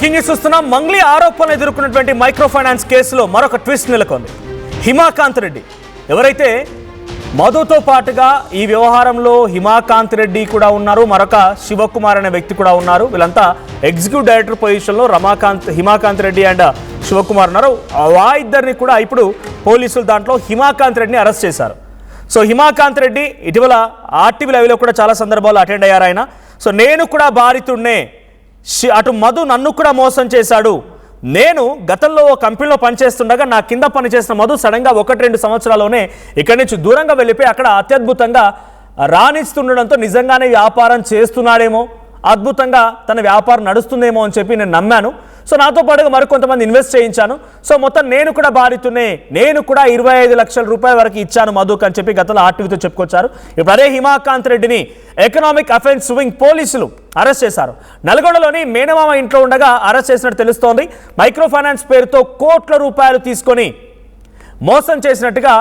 Breaking news చూస్తున్నాం. మంగ్లీ ఆరోపణలు ఎదుర్కొన్నటువంటి మైక్రో ఫైనాన్స్ కేసులో మరొక ట్విస్ట్ నెలకొంది. హిమాకాంత్ రెడ్డి ఎవరైతే మధుతో పాటుగా ఈ వ్యవహారంలో హిమాకాంత్ రెడ్డి కూడా ఉన్నారు, మరొక శివకుమార్ అనే వ్యక్తి కూడా ఉన్నారు. వీళ్ళంతా ఎగ్జిక్యూటివ్ డైరెక్టర్ పొజిషన్లో హిమాకాంత్ రెడ్డి అండ్ శివకుమార్ ఉన్నారు. ఆ ఇద్దరిని కూడా ఇప్పుడు పోలీసులు దాంట్లో హిమాకాంత్ రెడ్డిని అరెస్ట్ చేశారు. సో హిమాకాంత్ రెడ్డి ఇటీవల ఆర్టీవీ లైవ్లో కూడా చాలా సందర్భాల్లో అటెండ్ అయ్యారు ఆయన. సో నేను కూడా బాధితుడినే, అటు మధు నన్ను కూడా మోసం చేశాడు, నేను గతంలో ఓ కంపెనీలో పనిచేస్తుండగా నా కింద పనిచేసిన మధు సడన్గా 1-2 సంవత్సరాల్లోనే ఇక్కడి నుంచి దూరంగా వెళ్ళిపోయి అక్కడ అత్యద్భుతంగా రాణిస్తుండడంతో నిజంగానే వ్యాపారం చేస్తున్నాడేమో, అద్భుతంగా తన వ్యాపారం నడుస్తుందేమో అని చెప్పి నేను నమ్మాను. సో నాతో పాటుగా మరికొంతమంది ఇన్వెస్ట్ చేయించాను. సో మొత్తం నేను కూడా బాధితున్నే, నేను కూడా 25 లక్షల రూపాయల వరకు ఇచ్చాను మధుకు అని చెప్పి గతంలో ఆర్టీవీతో చెప్పుకొచ్చారు. ఇప్పుడు అదే హిమాకాంత్ రెడ్డిని ఎకనామిక్ అఫెన్స్ వింగ్ పోలీసులు అరెస్ట్ చేశారు. నల్గొండలోని మేనమామ ఇంట్లో ఉండగా అరెస్ట్ చేసినట్టు తెలుస్తోంది. మైక్రో ఫైనాన్స్ పేరుతో కోట్ల రూపాయలు తీసుకొని మోసం చేసినట్టుగా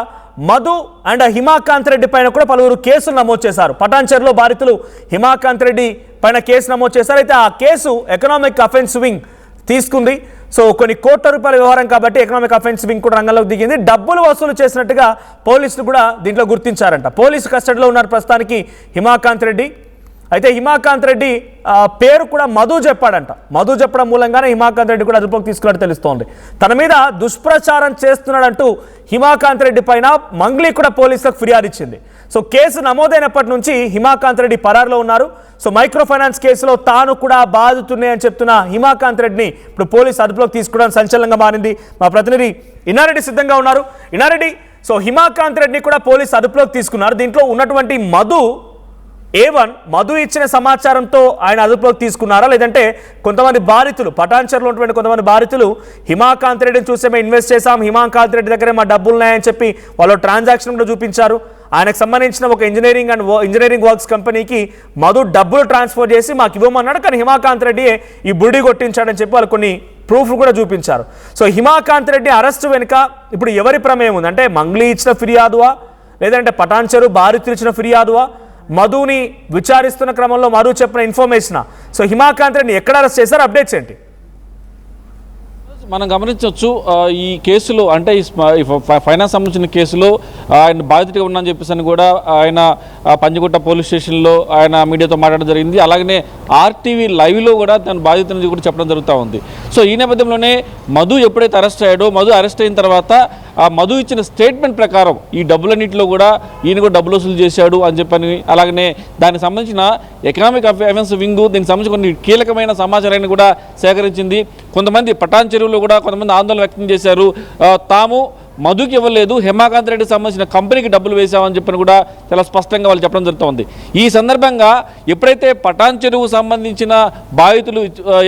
మధు అండ్ హిమాకాంత్ రెడ్డి పైన కూడా పలువురు కేసులు నమోదు చేశారు. పటాన్చెరులో బాధితులు హిమాకాంత్ రెడ్డి పైన కేసు నమోదు చేశారు. అయితే ఆ కేసు ఎకనామిక్ అఫెన్స్ వింగ్ తీసుకుంది. సో కొన్ని కోట్ల రూపాయల వ్యవహారం కాబట్టి ఎకనామిక్ అఫెన్స్ వింగ్ కూడా రంగంలోకి దిగింది. డబ్బులు వసూలు చేసినట్టుగా పోలీసులు కూడా దీంట్లో గుర్తించారంట. పోలీసు కస్టడీలో ఉన్నారు ప్రస్తుతానికి హిమాకాంత్ రెడ్డి. అయితే హిమాకాంత్ రెడ్డి పేరు కూడా మధు చెప్పాడంట. మధు చెప్పడం మూలంగానే హిమాకాంత్ రెడ్డి కూడా అదుపులోకి తీసుకున్నట్టు తెలుస్తోంది. తన మీద దుష్ప్రచారం చేస్తున్నాడంటూ హిమాకాంత్ రెడ్డి పైన మంగ్లీ కూడా పోలీసులకు ఫిర్యాదు ఇచ్చింది. సో కేసు నమోదైనప్పటి నుంచి హిమాకాంత్ రెడ్డి పరారులో ఉన్నారు. సో మైక్రో ఫైనాన్స్ కేసులో తాను కూడా బాధితున్నాయని అని చెప్తున్న హిమాకాంత్ రెడ్డిని ఇప్పుడు పోలీసు అదుపులోకి తీసుకోవడం సంచలనంగా మారింది. మా ప్రతినిధి ఇన్నారెడ్డి సిద్ధంగా ఉన్నారు. ఇన్నారెడ్డి, సో హిమాకాంత్ రెడ్డిని కూడా పోలీసు అదుపులోకి తీసుకున్నారు. దీంట్లో ఉన్నటువంటి మధు ఇచ్చిన సమాచారంతో ఆయన అదుపులోకి తీసుకున్నారా, లేదంటే కొంతమంది బాధితులు పటాన్చెరులో ఉన్నటువంటి కొంతమంది బాధితులు హిమాకాంత్ రెడ్డిని చూసే మేము ఇన్వెస్ట్ చేశాం, హిమాకాంత్ రెడ్డి దగ్గరే మా డబ్బులు ఉన్నాయని చెప్పి వాళ్ళు ట్రాన్సాక్షన్ కూడా చూపించారు. ఆయనకు సంబంధించిన ఒక ఇంజనీరింగ్ వర్క్స్ కంపెనీకి మధు డబ్బులు ట్రాన్స్ఫర్ చేసి మాకు ఇవ్వమన్నాడు, కానీ హిమాకాంత్ రెడ్డి ఈ బుడి కొట్టించాడని చెప్పి వాళ్ళు కొన్ని ప్రూఫ్లు కూడా చూపించారు. సో హిమాకాంత్ రెడ్డి అరెస్టు వెనుక ఇప్పుడు ఎవరి ప్రమేయం ఉంది? అంటే మంగ్లీ ఇచ్చిన ఫిర్యాదువా, లేదంటే పటాన్చెరు బాధితులు ఇచ్చిన ఫిర్యాదువా, మధుని విచారిస్తున్న క్రమంలో మధు చెప్పిన ఇన్ఫర్మేషన్? సో హిమాకాంత్ రెడ్డిని ఎక్కడ అరెస్ట్ చేశారు, అప్డేట్స్ ఏంటి? మనం గమనించవచ్చు ఈ కేసులో, అంటే ఈ ఫైనాన్స్ సంబంధించిన కేసులో ఆయన బాధితుడిగా ఉన్నారని చెప్పేసి కూడా ఆయన పంజగుట్ట పోలీస్ స్టేషన్లో ఆయన మీడియాతో మాట్లాడడం జరిగింది. అలాగనే ఆర్టీవీ లైవ్లో కూడా తన బాధితుని కూడా చెప్పడం జరుగుతూ ఉంది. సో ఈ నేపథ్యంలోనే మధు ఎప్పుడైతే అరెస్ట్ అయ్యాడో, మధు అరెస్ట్ అయిన తర్వాత ఆ మధు ఇచ్చిన స్టేట్మెంట్ ప్రకారం ఈ డబ్బులన్నింటిలో కూడా ఈయన కూడా డబ్బులు వసూలు చేశాడు అని చెప్పని, అలాగనే దానికి సంబంధించిన ఎకనామిక్ అఫెన్స్ వింగ్ దీనికి సంబంధించి కొన్ని కీలకమైన సమాచారాన్ని కూడా సేకరించింది. కొంతమంది పటాన్చెరువులో కూడా కొంతమంది ఆందోళన వ్యక్తం చేశారు. తాము మధుకి ఇవ్వలేదు, హిమాకాంత్ రెడ్డికి సంబంధించిన కంపెనీకి డబ్బులు వేసామని చెప్పని కూడా చాలా స్పష్టంగా వాళ్ళు చెప్పడం జరుగుతుంది. ఈ సందర్భంగా ఎప్పుడైతే పటాన్చెరువు సంబంధించిన బాధితులు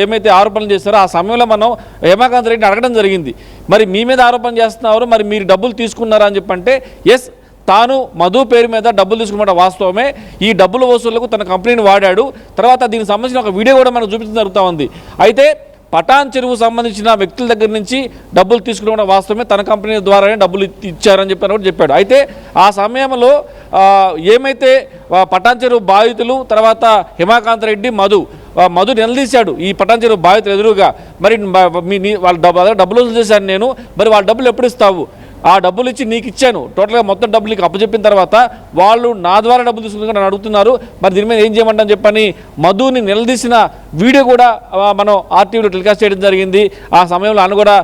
ఏమైతే ఆరోపణలు చేస్తారో ఆ సమయంలో మనం హిమాకాంత్ రెడ్డిని అడగడం జరిగింది, మరి మీ మీద ఆరోపణ చేస్తున్నారు, మరి మీరు డబ్బులు తీసుకున్నారా అని చెప్పంటే ఎస్, తాను మధు పేరు మీద డబ్బులు తీసుకున్నమాట వాస్తవమే, ఈ డబ్బుల వసూళ్లకు తన కంపెనీని వాడాడు, తర్వాత దీనికి సంబంధించిన ఒక వీడియో కూడా మనకు చూపించడం జరుగుతూ ఉంది. అయితే పటాన్చెరువు సంబంధించిన వ్యక్తుల దగ్గర నుంచి డబ్బులు తీసుకున్న వాస్తవమే, తన కంపెనీ ద్వారానే డబ్బులు ఇచ్చారని చెప్పి కూడా చెప్పాడు. అయితే ఆ సమయంలో ఏమైతే పటాన్చెరువు బాధితులు, తర్వాత హిమాకాంత్ రెడ్డి మధు నిలదీశాడు ఈ పటాన్చెరువు బాధితులు ఎదురుగా, మరి వాళ్ళ డబ్బులు వసూలు చేశాను నేను, మరి వాళ్ళ డబ్బులు ఎప్పుడు ఇస్తావు, ఆ డబ్బులు ఇచ్చి నీకు ఇచ్చాను, టోటల్గా మొత్తం డబ్బులు నీకు అప్పచెప్పిన తర్వాత వాళ్ళు నా ద్వారా డబ్బులు తీసుకుని నన్ను అడుగుతున్నారు, మరి దీని మీద ఏం చేయమంటని చెప్పని మధుని నిలదీసిన వీడియో కూడా మనం ఆర్టీవీలో టెలికాస్ట్ చేయడం జరిగింది. ఆ సమయంలో ఆయన కూడా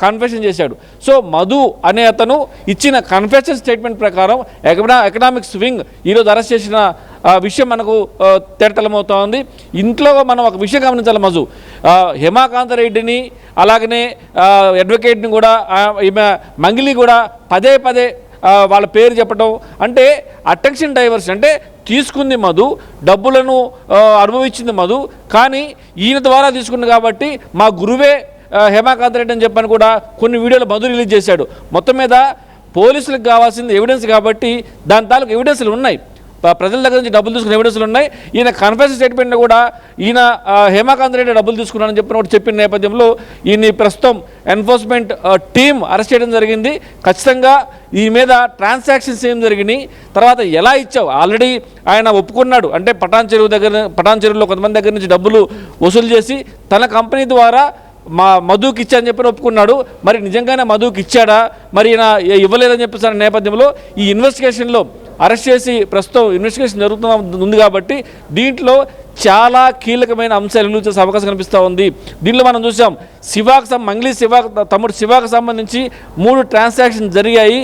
కన్ఫెషన్ చేశాడు. సో మధు అనే అతను ఇచ్చిన కన్ఫెషన్ స్టేట్మెంట్ ప్రకారం ఎకనామిక్స్ వింగ్ ఈరోజు అరెస్ట్ చేసిన విషయం మనకు తెరతలమవుతా ఉంది. ఇంట్లో మనం ఒక విషయం గమనించాలి, మధు హిమాకాంత్ రెడ్డిని అలాగనే అడ్వకేట్ని కూడా ఈమె మంగ్లీ కూడా పదే వాళ్ళ పేరు చెప్పడం అంటే అటెన్షన్ డైవర్షన్. అంటే తీసుకుంది మధు, డబ్బులను అనుభవించింది మధు, కానీ ఈయన ద్వారా తీసుకుంది కాబట్టి మా గురువే హిమాకాంత్ రెడ్డి అని చెప్పని కూడా కొన్ని వీడియోలు మధు రిలీజ్ చేశాడు. మొత్తం మీద పోలీసులకు కావాల్సింది ఎవిడెన్స్ కాబట్టి దాని తాలూకు ఎవిడెన్స్లు ఉన్నాయి. ప్రజల దగ్గర నుంచి డబ్బులు తీసుకున్న ఎవిడెన్స్లు ఉన్నాయి. ఈయన కన్ఫెషన్ స్టేట్మెంట్ కూడా ఈయన హేమాకాంత్ రెడ్డి డబ్బులు తీసుకున్నానని చెప్పిన నేపథ్యంలో ఈయన ప్రస్తుతం ఎన్ఫోర్స్మెంట్ టీం అరెస్ట్ చేయడం జరిగింది. ఖచ్చితంగా ఈ మీద ట్రాన్సాక్షన్స్ ఏం జరిగినాయి, తర్వాత ఎలా ఇచ్చావు, ఆల్రెడీ ఆయన ఒప్పుకున్నాడు. అంటే పటాన్ చెరువులో కొంతమంది దగ్గర నుంచి డబ్బులు వసూలు చేసి తన కంపెనీ ద్వారా మధుకి ఇచ్చా అని చెప్పి ఒప్పుకున్నాడు. మరి నిజంగానే మధుకి ఇచ్చాడా, మరి ఈయన ఇవ్వలేదని చెప్పేసి నేపథ్యంలో ఈ ఇన్వెస్టిగేషన్లో అరెస్ట్ చేసి ప్రస్తుతం ఇన్వెస్టిగేషన్ జరుగుతుంది. కాబట్టి దీంట్లో చాలా కీలకమైన అంశాలు వెలుగు చేసే అవకాశం కనిపిస్తూ ఉంది. దీనిలో మనం చూసాం మంగ్లీ తమ్ముడు శివాకు సంబంధించి 3 ట్రాన్సాక్షన్ జరిగాయి.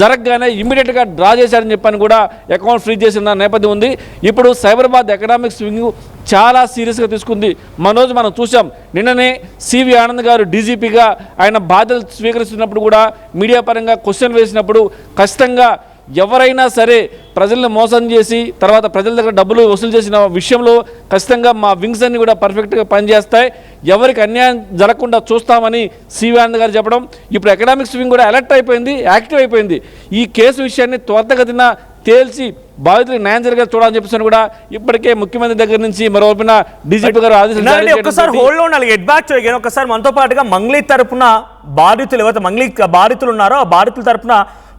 జరగగానే ఇమ్మీడియట్గా డ్రా చేశారని చెప్పని కూడా అకౌంట్ ఫ్రీజ్ చేసిన నేపథ్యం ఉంది. ఇప్పుడు సైబరాబాద్ ఎకనామిక్స్ వింగ్ చాలా సీరియస్గా తీసుకుంది. మనోజు మనం చూసాం, నిన్ననే సివి ఆనంద్ గారు డీజీపీగా ఆయన బాధ్యతలు స్వీకరిస్తున్నప్పుడు కూడా మీడియా పరంగా క్వశ్చన్ వేసినప్పుడు ఖచ్చితంగా ఎవరైనా సరే ప్రజలను మోసం చేసి తర్వాత ప్రజల దగ్గర డబ్బులు వసూలు చేసిన విషయంలో ఖచ్చితంగా మా వింగ్స్ అన్ని కూడా పర్ఫెక్ట్గా పనిచేస్తాయి, ఎవరికి అన్యాయం జరగకుండా చూస్తామని సివి ఆనంద్ గారు చెప్పడం. ఇప్పుడు ఎకనామిక్స్ వింగ్ కూడా అలర్ట్ అయిపోయింది, యాక్టివ్ అయిపోయింది. ఈ కేసు విషయాన్ని త్వరితగతిన తేల్చి బాధితులకు న్యాయం జరిగేలా చూడాలని చెప్పేసి కూడా ఇప్పటికే ముఖ్యమంత్రి దగ్గర నుంచి మరోవైపున డీజీపీ గారు ఆదేశాలు. ఒకసారి హోల్డ్ ఉండాలి, గెట్ బ్యాక్ టు అగైన్. ఒకసారి మనతో పాటుగా మంగ్లీ తరపున బాధితులు ఎవరైతే మంగ్లీ బాధితులు ఉన్నారో ఆ బాధితుల తరపున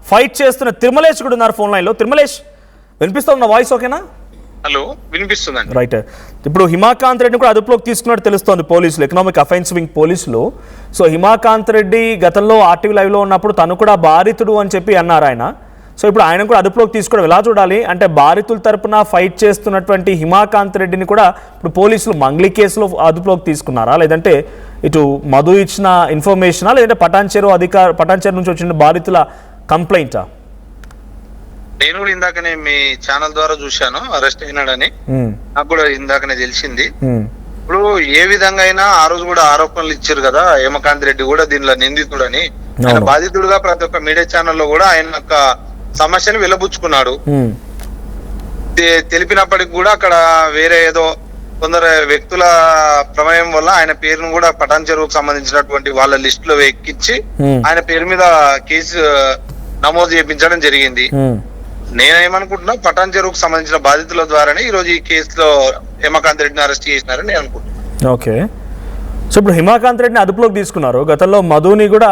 ఫైట్ చేస్తున్న తిరుమలేష్ కూడా ఉన్నారు ఫోన్ లైన్ లో. తిరుమలేష్, వినిపిస్తున్న వాయిస్ ఓకేనా? హలో, వినిపిస్తుందండి. రైట్. ఇప్పుడు హిమాకాంత్ రెడ్డిని కూడా అదుపులోకి తీసుకున్నట్టు తెలుస్తోంది పోలీసులు, ఎకనామిక్ అఫెన్స్ వింగ్ పోలీసులు. సో హిమాకాంత్ రెడ్డి గతంలో ఆర్టీవీ లైవ్లో ఉన్నప్పుడు తను కూడా బాధితుడు అని చెప్పి అన్నారు ఆయన. సో ఇప్పుడు ఆయన కూడా అదుపులోకి తీసుకోవడం ఎలా చూడాలి అంటే, బాధితుల తరపున ఫైట్ చేస్తున్నటువంటి హిమాకాంత్ రెడ్డిని కూడా ఇప్పుడు పోలీసులు మంగ్లీ కేసులో అదుపులోకి తీసుకున్నారా, లేదంటే ఇటు మధు ఇచ్చిన ఇన్ఫర్మేషనా, లేదంటే పటాన్ చెరు నుంచి వచ్చిన బాధితుల కంప్లైంటా? నేను కూడా ఇందాకనే మీ ఛానల్ ద్వారా చూశాను అరెస్ట్ అయినాడని, నాకు కూడా ఇందాకనే తెలిసింది. ఇప్పుడు ఏ విధంగా అయినా ఆ రోజు కూడా ఆరోపణలు ఇచ్చారు కదా హేమకాంత్ రెడ్డి కూడా దీనిలో నిందితుడని. ఆయన బాధితుడుగా ప్రతి ఒక్క మీడియా ఛానల్లో కూడా ఆయన యొక్క సమస్యను వెలబుచ్చుకున్నాడు. తెలిపినప్పటికి కూడా అక్కడ వేరే ఏదో కొందరు వ్యక్తుల ప్రమేయం వల్ల ఆయన పేరును కూడా పటాన్ చెరువుకు సంబంధించినటువంటి వాళ్ళ లిస్ట్ లో ఎక్కించి ఆయన పేరు మీద కేసు నమోదు చేయించడం జరిగింది. నేనేమనుకుంటున్నా, పటాన్ చెరువుకు సంబంధించిన బాధితుల ద్వారానే ఈ రోజు ఈ కేసులో హేమకాంత్ రెడ్డిని అరెస్ట్ చేసినారని నేను అనుకుంటున్నాను. ఓకే. సో ఇప్పుడు హిమాకాంత్ రెడ్డిని అదుపులోకి తీసుకున్నారు, గతంలో మధుని కూడా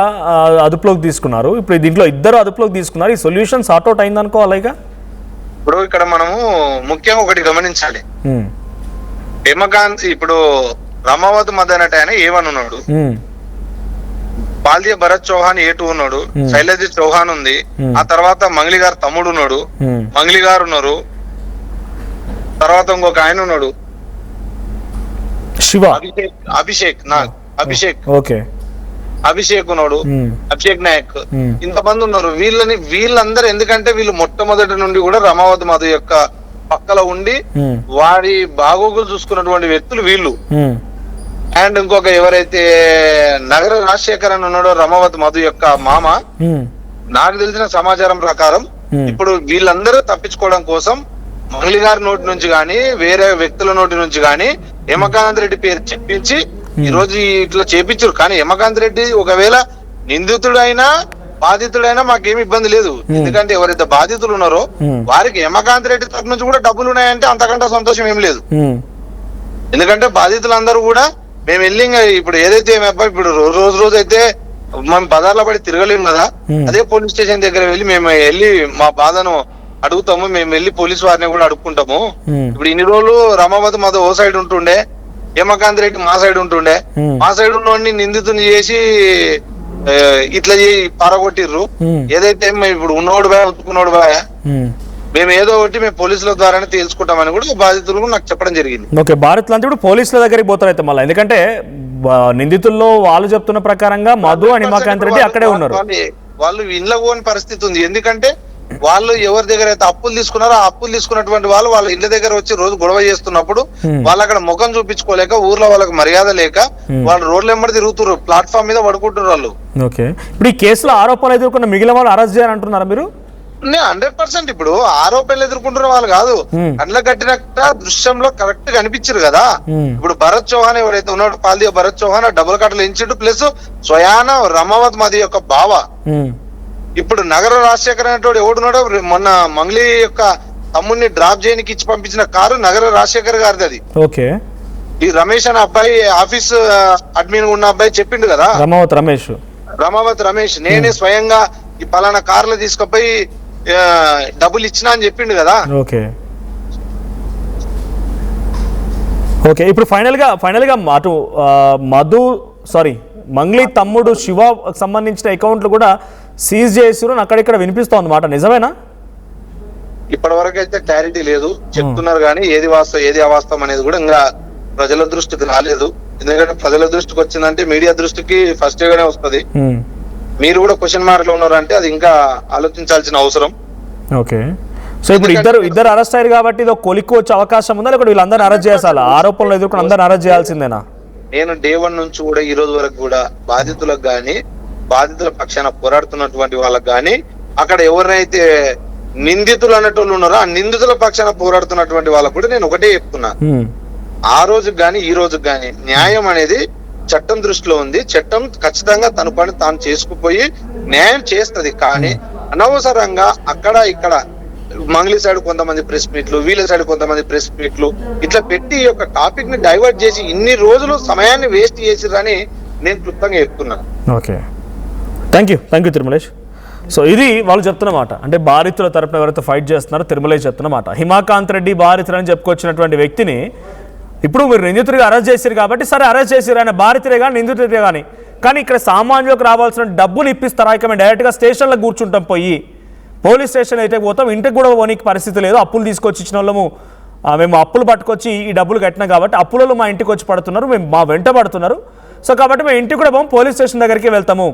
అదుపులోకి తీసుకున్నారు, ఇప్పుడు దీంట్లో ఇద్దరు అదుపులోకి తీసుకున్నారు. ఈ సొల్యూషన్ సార్ట్అవుట్ అయింది అనుకోవాలిగా. ఇప్పుడు ఇక్కడ మనము ముఖ్యంగా ఒకటి గమనించాలి. హేమకాంత్ ఇప్పుడు రమావత్ మదనట ఆయన A1 ఉన్నాడు, పాల్దియా భరత్ చౌహాన్ A2 ఉన్నాడు, శైలజిత్ చౌహాన్ ఉంది, ఆ తర్వాత మంగ్లీ గారు తమ్ముడు ఉన్నాడు, మంగ్లీ గారు ఉన్నారు, తర్వాత ఇంకొక ఆయన ఉన్నాడు శివ, అభిషేక్ ఉన్నాడు, అభిషేక్ నాయక్, ఇంతమంది ఉన్నారు. వీళ్ళందరూ ఎందుకంటే వీళ్ళు మొట్టమొదటి నుండి కూడా రమావత్ మధు యొక్క పక్కల ఉండి వాడి బాగోగులు చూసుకున్నటువంటి వ్యక్తులు వీళ్ళు. అండ్ ఇంకొక ఎవరైతే నగర రాజశేఖర్ అని ఉన్నాడో రమావత్ మధు యొక్క మామ, నాకు తెలిసిన సమాచారం ప్రకారం ఇప్పుడు వీళ్ళందరూ తప్పించుకోవడం కోసం మంగ్లీ గారి నోటి నుంచి గాని వేరే వ్యక్తుల నోటి నుంచి గాని హేమకాంత్ రెడ్డి పేరు చెప్పించి ఈ రోజు ఇట్లా చేపించారు. కానీ హేమకాంత్ రెడ్డి ఒకవేళ నిందితుడైనా బాధితుడైనా మాకేమి ఇబ్బంది లేదు, ఎందుకంటే ఎవరైతే బాధితులు ఉన్నారో వారికి హేమకాంత్ రెడ్డి తరఫు నుంచి కూడా డబ్బులు ఉన్నాయంటే అంతకంటే సంతోషం ఏం లేదు. ఎందుకంటే బాధితులందరూ కూడా మేము వెళ్ళి ఇప్పుడు ఏదైతే ఇప్పుడు రోజు అయితే మేము బజార్లో పడి తిరగలేము కదా, అదే పోలీస్ స్టేషన్ దగ్గర వెళ్ళి మా బాధను అడుగుతాము, మేము వెళ్ళి పోలీసు వారిని కూడా అడుక్కుంటాము. ఇప్పుడు ఇన్ని రోజులు రమావత్ మధు ఓ సైడ్ ఉంటుండే, హేమకాంత్ రెడ్డి మా సైడ్ ఉంటుండే, మా సైడ్ ఉన్నోడిని నిందితుని చేసి ఇట్లా పారగొట్టిర్రు. ఏదైతే ఇప్పుడు ఉన్నోడు బాయ్ ఉంచుకున్నోడు బాయ్, మేము ఏదో ఒకటి మేము పోలీసుల ద్వారానే తేల్చుకుంటామని కూడా బాధితులు నాకు చెప్పడం జరిగింది. ఓకే, బాధితులు అంటే ఇప్పుడు పోలీసుల దగ్గరికి పోతారు అయితే మళ్ళీ, ఎందుకంటే నిందితుల్లో వాళ్ళు చెప్తున్న ప్రకారంగా మధు అని హిమాకాంత్ రెడ్డి అక్కడే ఉన్నారు. వాళ్ళు ఇంట్లో పోని పరిస్థితి ఉంది, ఎందుకంటే వాళ్ళు ఎవరి దగ్గర అయితే అప్పులు తీసుకున్నారో ఆ అప్పులు తీసుకున్నటువంటి వాళ్ళు వాళ్ళ ఇళ్ళ దగ్గర వచ్చి రోజు గొడవ చేస్తున్నప్పుడు వాళ్ళు అక్కడ ముఖం చూపించుకోలేక ఊర్లో వాళ్ళకి మర్యాద లేక వాళ్ళు రోడ్ల వెంబడి తిరుగుతున్నారు, ప్లాట్ఫామ్ మీద పడుకుంటున్నారు వాళ్ళు. ఓకే, ఇప్పుడు ఈ కేసులో ఆరోపణలు ఎదుర్కొన్న మిగిలిన వాళ్ళు అరెస్ట్ చేయాలంటున్నారా మీరు? 100% ఇప్పుడు ఆరోపణలు ఎదుర్కొంటున్న వాళ్ళు కాదు, కండ్ల కట్టినట్ట దృశ్యంలో కరెక్ట్ గా అనిపించారు కదా. ఇప్పుడు భరత్ చౌహాన్ ఎవరైతే ఉన్నాడు, పాల్దియా భరత్ చౌహాన్ డబుల్ కట్టలు ఎంచుడు ప్లస్ స్వయాన రమావత్ మధు యొక్క బావ. ఇప్పుడు నగర రాజశేఖర్ అనేటోడు ఎవడున్నాడో మొన్న మంగ్లీ యొక్క తమ్ముడిని డ్రాప్ చేయడానికి ఇచ్చి పంపించిన కారు నగర రాజశేఖర్ గారిది అది. ఓకే. ఈ రమేష్ అనే అబ్బాయి ఆఫీస్ అడ్మిన్ ఉన్న అబ్బాయి చెప్పిండు కదా, రమావత్ రమేష్, నేనే స్వయంగా ఈ పలానా కార్లు తీసుకుపోయి డబ్బులు ఇచ్చినా అని చెప్పిండు కదా. Okay okay. ఇప్పుడు ఫైనల్ గా అటు మంగ్లీ తమ్ముడు శివ సంబంధించిన అకౌంట్లు కూడా సీజ్ చేసిరు అక్కడిక్కడ వినిపిస్తోంది మాట, నిజమేనా? ఇప్పటి వరకు అయితే క్లారిటీ లేదు, చెప్తున్నారు కానీ ఏది వాస్తవం ఏది అవాస్తవం అనేది కూడా ఇంకా ప్రజల దృష్టికి రాలేదు. ఎందుకంటే ప్రజల దృష్టికి వచ్చిందంటే మీడియా దృష్టికి ఫస్ట్ గానే వస్తుంది. మీరు కూడా క్వశ్చన్ మార్క్ లో ఉన్నారంటే అది ఇంకా ఆలోచించాల్సిన అవసరం. ఓకే. సో ఇప్పుడు ఇద్దరు అరెస్ట్ అయ్యారు కాబట్టి ఇది కొలిక్కు వచ్చే అవకాశం ఉందా, లేకపోతే వీళ్ళందరినీ అరెస్ట్ చేయాలా? ఆరోపణలు ఎదుర్కొని అందరిని అరెస్ట్ చేయాల్సిందేనా? నేను డే 1 నుంచి కూడా ఈ రోజు వరకు కూడా బాధితులకు గాని, బాధితుల పక్షాన పోరాడుతున్నటువంటి వాళ్ళకి గాని, అక్కడ ఎవరైతే నిందితులు అన్నట్టు ఉన్నారో ఆ నిందితుల పక్షాన పోరాడుతున్నటువంటి వాళ్ళకు కూడా నేను ఒకటే చెప్తున్నా, ఆ రోజుకి గాని ఈ రోజుకి గాని న్యాయం అనేది చట్టం దృష్టిలో ఉంది. చట్టం ఖచ్చితంగా తన పని తాను చేసుకుపోయి న్యాయం చేస్తది. కానీ అనవసరంగా అక్కడ ఇక్కడ మంగ్లీ సైడ్ కొంతమంది ప్రెస్ మీట్లు, వీళ్ళ సైడ్ కొంతమంది ప్రెస్ మీట్లు ఇట్లా పెట్టి ఈ యొక్క టాపిక్ ని డైవర్ట్ చేసి ఇన్ని రోజులు సమయాన్ని వేస్ట్ చేసిరని నేను క్లుప్తంగా చెప్తున్నాను. Okay, thank you Tirumalesh. So ఇది వాళ్ళు చెప్తున్నమాట, అంటే బాధితుల తరపున ఎవరైతే ఫైట్ చేస్తున్నారో తిరుమలేష్ చెప్తున్నమాట. హిమాకాంత్ రెడ్డి బాధితులని చెప్పుకొచ్చినటువంటి వ్యక్తిని ఇప్పుడు మీరు నిందితుడిగా అరెస్ట్ చేశారు కాబట్టి సరే అరెస్ట్ చేశారు, ఆయన బాధితుడే కానీ నిందితుడే కానీ ఇక్కడ సామాన్యులకు రావాల్సిన డబ్బులు ఇప్పిస్తారా? ఇక మేము డైరెక్ట్గా స్టేషన్లో కూర్చుంటాం, పోయి పోలీస్ స్టేషన్ అయితే పోతాం, ఇంటికి కూడా పోనీకి పరిస్థితి లేదు, అప్పులు తీసుకొచ్చి ఇచ్చిన వాళ్ళము మేము అప్పులు పట్టుకొచ్చి ఈ డబ్బులు కట్టినాం కాబట్టి అప్పులలో మా ఇంటికి వచ్చి పడుతున్నారు, మేము మా వెంట పడుతున్నారు. సో కాబట్టి మేము ఇంటికి కూడా పోము, పోలీస్ స్టేషన్ దగ్గరికి వెళ్తాము.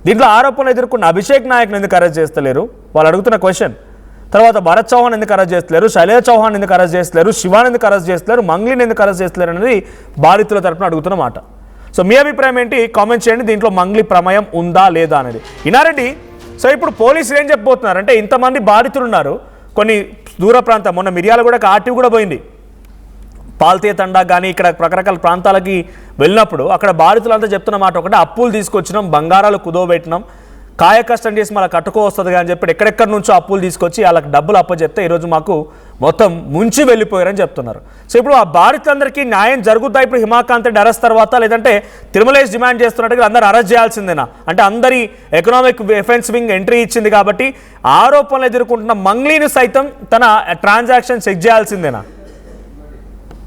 దీంట్లో ఆరోపణలు ఎదుర్కొన్న అభిషేక్ నాయక్ని ఎందుకు అరెస్ట్ చేస్తలేరు వాళ్ళు అడుగుతున్న క్వశ్చన్. తర్వాత భరత్ చౌహాన్ ఎందుకు అరెస్ట్ చేస్తలేరు, శైలేష చౌహాన్ ఎందుకు అరెస్ట్ చేస్తలేరు, శివాన్ ఎందుకు అరెస్ట్ చేస్తలేరు, మంగ్లీని ఎందుకు అరెస్ట్ చేస్తలేరు అనేది బాధితుల తరపున అడుగుతున్న మాట. సో మీ అభిప్రాయం ఏంటి కామెంట్ చేయండి, దీంట్లో మంగ్లీ ప్రమేయం ఉందా లేదా అనేది. ఇనారెడ్డి, సో ఇప్పుడు పోలీసులు ఏం చెప్పబోతున్నారు అంటే ఇంతమంది బాధితులు ఉన్నారు, కొన్ని దూర ప్రాంతం, మొన్న మిర్యాలగూడ ఆర్టీవీ కూడా పోయింది, పాల్తీయ తండా కానీ ఇక్కడ రకరకాల ప్రాంతాలకి వెళ్ళినప్పుడు అక్కడ బాధితులంతా చెప్తున్న మాట ఒకటే, అప్పులు తీసుకొచ్చినాం, బంగారాలు కుదోబెట్టినాం, కాయ కష్టం చేసి మళ్ళీ కట్టుకో వస్తుంది అని చెప్పి ఎక్కడెక్కడి నుంచో అప్పులు తీసుకొచ్చి వాళ్ళకి డబ్బులు అప్పచెప్తే ఈరోజు మాకు మొత్తం ముంచి వెళ్ళిపోయారని చెప్తున్నారు. సో ఇప్పుడు ఆ బాధితులందరికీ న్యాయం జరుగుతా ఇప్పుడు హిమాకాంత్ రెడ్డి అరెస్ట్ తర్వాత, లేదంటే తిరుమలేష్ డిమాండ్ చేస్తున్నట్టుగా అందరూ అరెస్ట్ చేయాల్సిందేనా? అంటే అందరి ఎకనామిక్ ఎఫెన్స్ వింగ్ ఎంట్రీ ఇచ్చింది కాబట్టి ఆరోపణలు ఎదుర్కొంటున్న మంగ్లీని సైతం తన ట్రాన్సాక్షన్ చెక్ చేయాల్సిందేనా?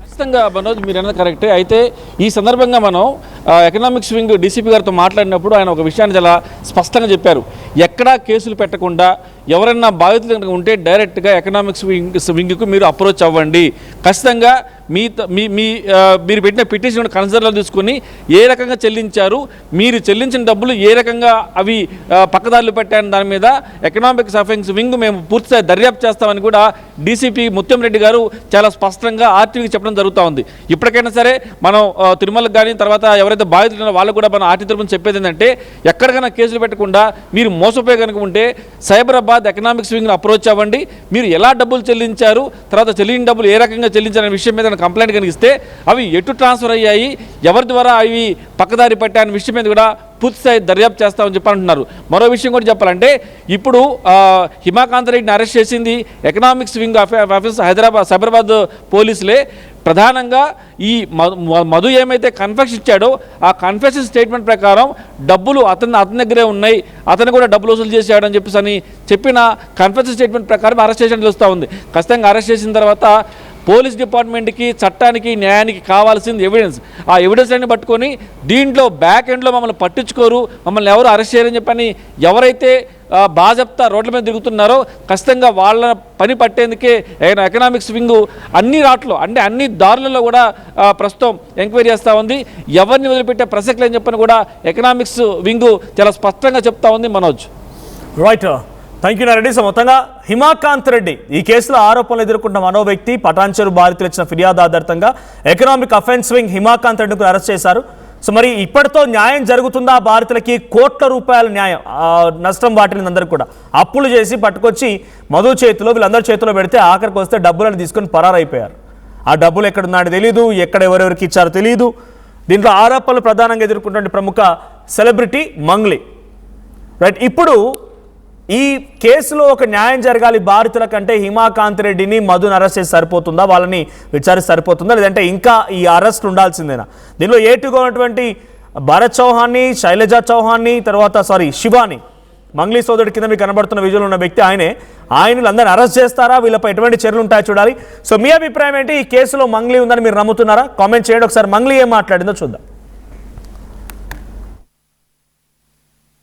ఖచ్చితంగా మనోజ్ మీరు అన్నది కరెక్టే. అయితే ఈ సందర్భంగా మనం ఎకనామిక్స్ వింగ్ డీసీపీ గారితో మాట్లాడినప్పుడు ఆయన ఒక విషయాన్ని చాలా స్పష్టంగా చెప్పారు, ఎక్కడా కేసులు పెట్టకుండా ఎవరైనా బాధితులు కనుక ఉంటే డైరెక్ట్గా ఎకనామిక్స్ వింగ్కు మీరు అప్రోచ్ అవ్వండి, ఖచ్చితంగా మీరు పెట్టిన పిటిషన్ కన్సిడర్లో తీసుకొని ఏ రకంగా చెల్లించారు, మీరు చెల్లించిన డబ్బులు ఏ రకంగా అవి పక్కదారులు పెట్టారని దాని మీద ఎకనామిక్స్ అఫెన్స్ వింగ్ మేము పూర్తిగా దర్యాప్తు చేస్తామని కూడా డీసీపీ ముత్యంరెడ్డి గారు చాలా స్పష్టంగా ఆర్టీవీకి చెప్పడం జరుగుతూ ఉంది. ఇప్పటికైనా సరే మనం తిరుమలకు కానీ తర్వాత ఎవరైతే బాధితులు ఉన్నారో వాళ్ళకు కూడా మనం ఆర్టీ తరపున చెప్పేది ఏంటంటే, ఎక్కడికైనా కేసులు పెట్టకుండా మీరు మోసపోయే కనుక ఉంటే సైబరాబాద్ ఎకనామిక్స్ వింగ్ని అప్రోచ్ అవ్వండి, మీరు ఎలా డబ్బులు చెల్లించారు, తర్వాత చెల్లిన డబ్బులు ఏ రకంగా చెల్లించారనే విషయం మీద కంప్లైంట్ కనిపిస్తే అవి ఎటు ట్రాన్స్ఫర్ అయ్యాయి, ఎవరి ద్వారా అవి పక్కదారి పట్టాయనే విషయం మీద కూడా పూర్తిస్థాయి దర్యాప్తు చేస్తామని చెప్పి అంటున్నారు. మరో విషయం కూడా చెప్పాలంటే, ఇప్పుడు హిమాకాంత్ రెడ్డిని అరెస్ట్ చేసింది ఎకనామిక్స్ వింగ్ ఆఫీస్ సైబరాబాద్ పోలీసులే. ప్రధానంగా ఈ మధు ఏమైతే కన్ఫెషన్ ఇచ్చాడో ఆ కన్ఫెషన్ స్టేట్మెంట్ ప్రకారం డబ్బులు అతని దగ్గరే ఉన్నాయి, అతను కూడా డబ్బులు వసూలు చేశాడని చెప్పేసి చెప్పిన కన్ఫెషన్ స్టేట్మెంట్ ప్రకారం అరెస్ట్ చేసిన తెలుస్తూ ఉంది. ఖచ్చితంగా అరెస్ట్ చేసిన తర్వాత పోలీస్ డిపార్ట్మెంట్కి చట్టానికి న్యాయానికి కావాల్సింది ఎవిడెన్స్, ఆ ఎవిడెన్స్ అన్ని పట్టుకొని దీంట్లో బ్యాక్ ఎండ్లో మమ్మల్ని పట్టించుకోరు, మమ్మల్ని ఎవరు అరెస్ట్ చేయరని చెప్పని ఎవరైతే బాజప్తా రోడ్ల మీద తిరుగుతున్నారో ఖచ్చితంగా వాళ్ళ పని పట్టేందుకే ఎకనామిక్స్ వింగ్ అన్ని రాట్లో అంటే అన్ని దారులలో కూడా ప్రస్తుతం ఎంక్వైరీ చేస్తూ ఉంది. ఎవరిని వదిలిపెట్టే ప్రసక్తి లేని చెప్పని కూడా ఎకనామిక్స్ వింగ్ చాలా స్పష్టంగా చెప్తా ఉంది. Manoj right, thank you Nareddy. So మొత్తంగా హిమాకాంత్ రెడ్డి ఈ కేసులో ఆరోపణలు ఎదుర్కొంటున్న మనో వ్యక్తి పటాన్చెరు బాధితులు ఇచ్చిన ఫిర్యాదు ఆధారితంగా ఎకనామిక్ అఫెన్స్ వింగ్ హిమాకాంత్ రెడ్డిని అరెస్ట్ చేశారు. సో మరి ఇప్పటితో న్యాయం జరుగుతుందా? బాధితులకి కోట్ల రూపాయల న్యాయం నష్టం వాటిని అందరికీ కూడా అప్పులు చేసి పట్టుకొచ్చి మధు చేతిలో వీళ్ళందరి చేతిలో పెడితే ఆఖరికి వస్తే డబ్బులను తీసుకొని పరారైపోయారు. ఆ డబ్బులు ఎక్కడున్నాడో తెలియదు, ఎక్కడ ఎవరెవరికి ఇచ్చారో తెలియదు. దీంట్లో ఆరోపణలు ప్రధానంగా ఎదుర్కొంటున్న ప్రముఖ సెలబ్రిటీ మంగ్లీ. రైట్, ఇప్పుడు ఈ కేసులో ఒక న్యాయం జరగాలి బాధితుల కంటే హిమాకాంత్ రెడ్డిని మధుని అరెస్ట్ చేసి సరిపోతుందా, వాళ్ళని విచారిస్తే సరిపోతుందా, లేదంటే ఇంకా ఈ అరెస్ట్ ఉండాల్సిందేనా? దీనిలో ఏటుగా ఉన్నటువంటి భరత్ చౌహాన్ని, శైలజా చౌహాన్ని, తర్వాత శివాని, మంగ్లీ సోదరుడి కింద మీకు కనబడుతున్న విజువల్ ఉన్న వ్యక్తి ఆయన అందరిని అరెస్ట్ చేస్తారా, వీళ్ళపై ఎటువంటి చర్యలు ఉంటాయో చూడాలి. సో మీ అభిప్రాయం ఏంటి? ఈ కేసులో మంగ్లీ ఉందని మీరు నమ్ముతున్నారా? కామెంట్ చేయండి. ఒకసారి మంగ్లీ ఏం మాట్లాడిందో చూద్దాం.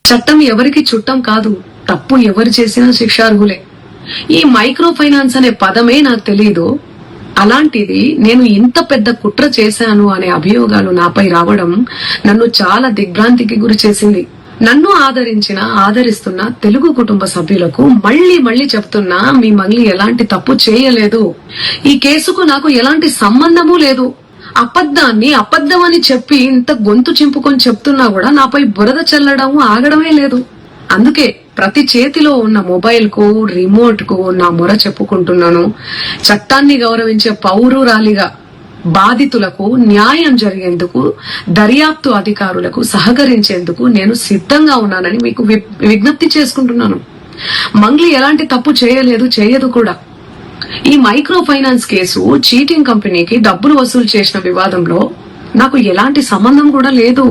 చట్టం ఎవరికి చుట్టం కాదు, తప్పు ఎవరు చేసినా శిక్షార్హులే. ఈ మైక్రో ఫైనాన్స్ అనే పదమే నాకు తెలియదు. అలాంటిది నేను ఇంత పెద్ద కుట్ర చేశాను అనే అభియోగాలు నాపై రావడం నన్ను చాలా దిగ్భ్రాంతికి గురి చేసింది. నన్ను ఆదరిస్తున్న తెలుగు కుటుంబ సభ్యులకు మళ్లీ చెప్తున్నా, మీ మంగ్లీ ఎలాంటి తప్పు చేయలేదు. ఈ కేసుకు నాకు ఎలాంటి సంబంధము లేదు. అబద్ధాన్ని అబద్ధమని చెప్పి ఇంత గొంతు చింపుకొని చెప్తున్నా కూడా నాపై బురద చల్లడం ఆగడమే లేదు. అందుకే ప్రతి చేతిలో ఉన్న మొబైల్ కు, రిమోట్ కు నా మొర చెప్పుకుంటున్నాను. చట్టాన్ని గౌరవించే పౌరురాలిగా బాధితులకు న్యాయం జరిగేందుకు, దర్యాప్తు అధికారులకు సహకరించేందుకు నేను సిద్ధంగా ఉన్నానని మీకు విజ్ఞప్తి చేసుకుంటున్నాను. మంగ్లీ ఎలాంటి తప్పు చేయదు కూడా. ఈ మైక్రో ఫైనాన్స్ కేసు చీటింగ్ కంపెనీకి డబ్బులు వసూలు చేసిన వివాదంలో నాకు ఎలాంటి సంబంధం కూడా లేదు.